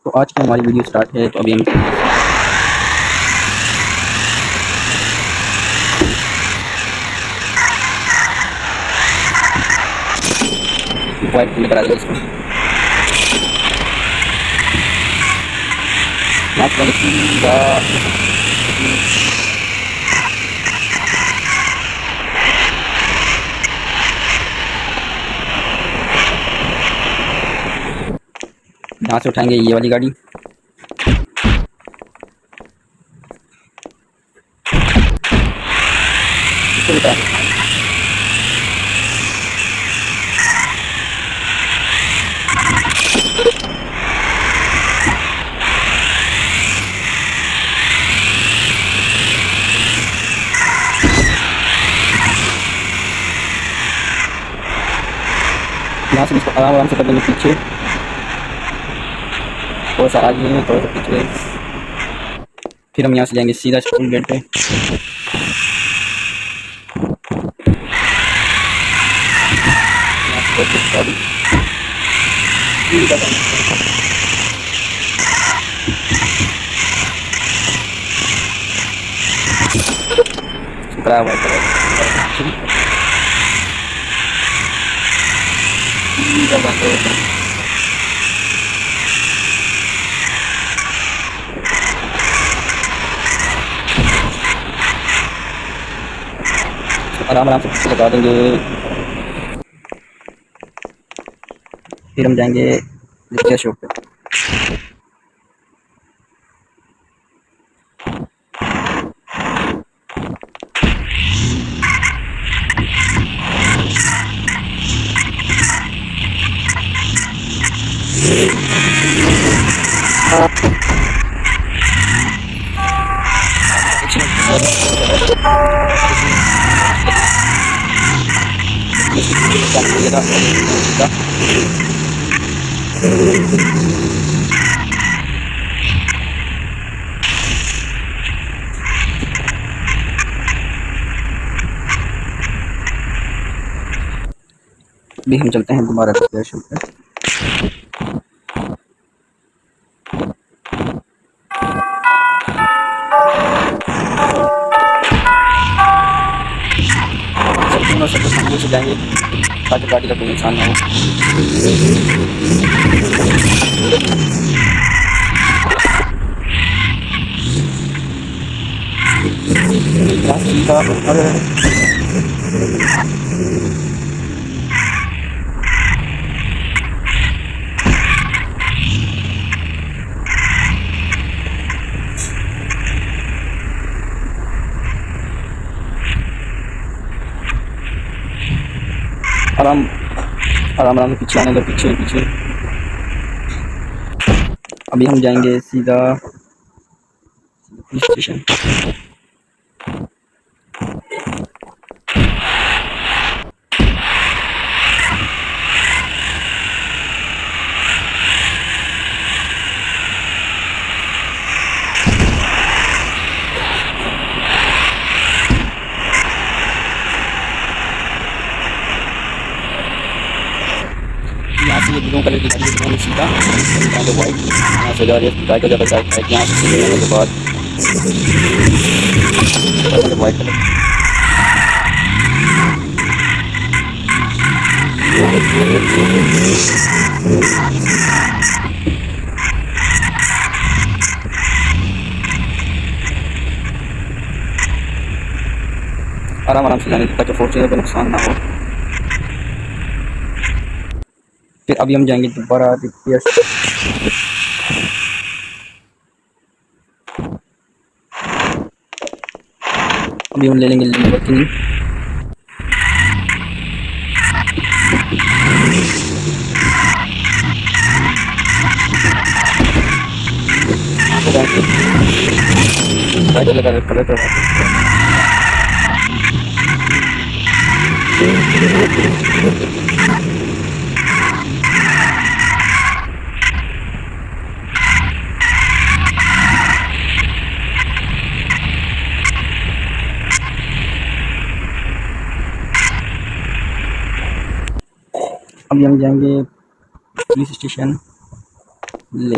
तो आज की हमारी वीडियो स्टार्ट है। तो अभी हम वाइट फिल करा देंगे इसको। यहाँ से सीधा यहाँ से उठाएंगे ये वाली गाड़ी। इसको उठा यहाँ से इसको आराम आराम से कर देंगे पीछे, थोड़ा सा आगे थोड़ा सा पीछे। फिर हम यहाँ से जाएंगे सीधा स्कूल गेट पे। आराम आराम से पीछे लगा देंगे। फिर हम जाएंगे रिक्शा शॉप पे। अभी हम चलते हैं दोबारा स्टेशन पे। सब सामने से जाएंगे ताकि गाड़ी का कोई नुकसान ना हो। आराम आराम आराम से पीछे आने का, पीछे पीछे। अभी हम जाएंगे सीधा पुलिस स्टेशन। यहाँ से ये ब्लू कलर की गाड़ी सीधा यहाँ से वाइट, यहाँ से जा रही है गाय का ज़्यादा गाय है। यहाँ से सीधे जाने के बाद वाइट कलर आराम आराम से जाने ताकि फॉर्च्यूनर का नुकसान ना हो। फिर अभी हम जाएंगे दोबारा रिपेयर। अभी हम ले लेंगे लिबर्टी। लगा कलर करवा अभी हम जाएंगे पुलिस स्टेशन ले।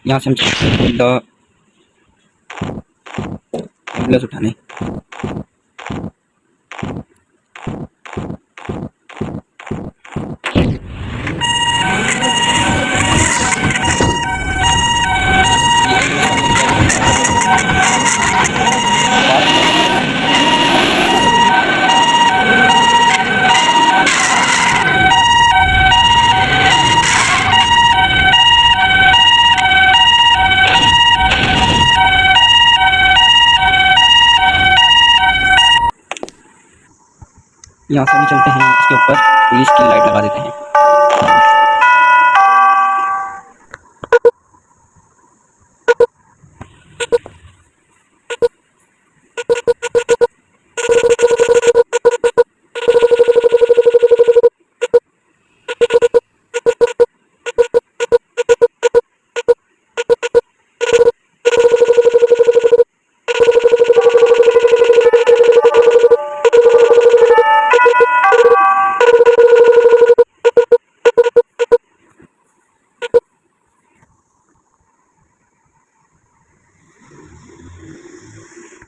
यहाँ से हम द एम्बुलेंस उठाने। यहाँ से भी चलते हैं, इसके ऊपर पुलिस की लाइट लगा देते हैं।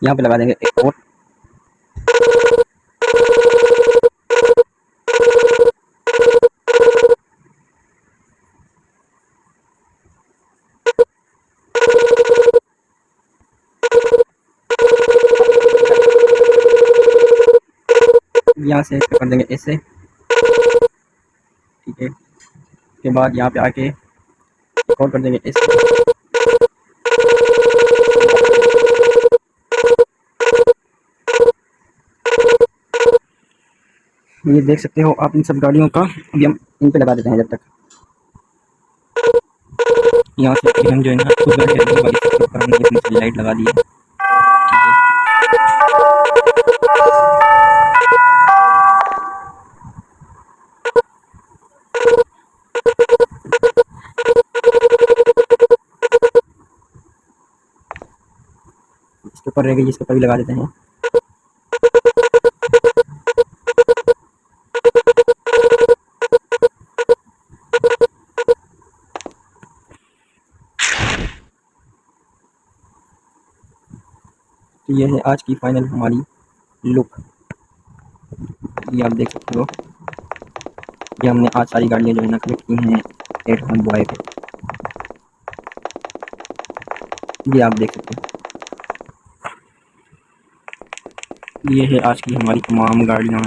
यहाँ पे लगा देंगे एक और। यहाँ से इसको कर देंगे ऐसे, ठीक है। उसके बाद यहाँ पे आके और कर देंगे ऐसे। ये देख सकते हो आप इन सब गाड़ियों का। अभी हम इन पे लगा देते हैं जब तक। यहाँ से हम जो है ना कुछ गाड़ी पर हमने अपनी लाइट लगा दी है, ठीक है। इसके ऊपर रह गई, इसके ऊपर भी लगा देते हैं। तो ये है आज की फाइनल हमारी लुक। ये आप देख सकते हो, ये हमने आज सारी गाड़ियाँ जो है ना कलेक्ट की हैं एट होम बॉय पे। ये आप देख सकते हो, ये है आज की हमारी तमाम गाड़ियाँ।